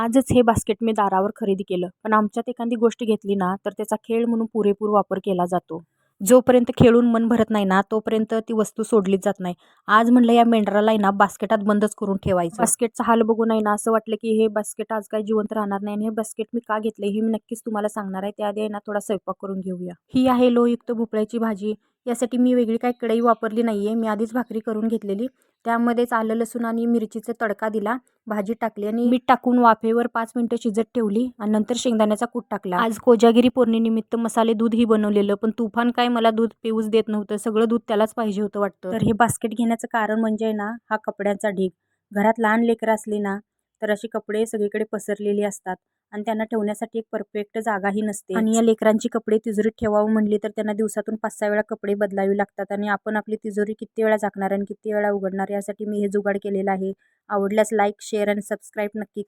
आजच हे बास्केट मी दारावर खरेदी केलं, पण आमच्यात एखादी गोष्ट घेतली ना तर त्याचा खेळ म्हणून पुरेपूर वापर केला जातो. जोपर्यंत खेळून मन भरत नाही ना तोपर्यंत ती वस्तू सोडलीच जात नाही. आज म्हणलं या मेंढराला आहे ना बास्केटात बंदच करून ठेवायचं. बास्केटचा हाल बघून आहे ना असं वाटलं की हे बास्केट आज काय जिवंत राहणार नाही आणि हे बास्केट मी का घेतलंय हे मी नक्कीच तुम्हाला सांगणार आहे. त्याआधी आहे ना थोडा स्वयंपाक करून घेऊया. ही आहे लोहयुक्त भोपळ्याची भाजी. यासाठी मी वेगळी काही कढई वापरली नाहीये. मी आधीच भाकरी करून घेतलेली. त्यामध्येच आलं लसूण आणि मिरचीचा तडका दिला, भाजी टाकली आणि मीठ टाकून वाफेवर 5 मिनिटं शिजत ठेवली आणि नंतर शेंगदाण्याचा कूट टाकला. आज कोजागिरी पौर्णिमेनिमित्त मसाले दूधही बनवलेलं, पण तुफान काय मला दूध पिऊच देत नव्हतं. सगळं दूध त्यालाच पाहिजे होतं वाटतं. तर हे बास्केट घेण्याचं कारण म्हणजे ना हा कपड्यांचा ढीग. घरात लहान लेकरं असली ना तर असे कपडे सगळीकडे पसरलेले असतात आणि त्यांना ठेवण्यासाठी एक परफेक्ट जागाही नसते. आणि या लेकरांची कपडे तिजोरीत ठेवावं म्हणली तर त्यांना दिवसातून 5-6 वेळा कपडे बदलावी लागतात आणि आपण आपली तिजोरी किती वेळा झाकणार आणि किती वेळा उघडणार यासाठी मी हे जुगाड केलेलं आहे. आवडल्यास लाईक, शेअर आणि सबस्क्राईब नक्की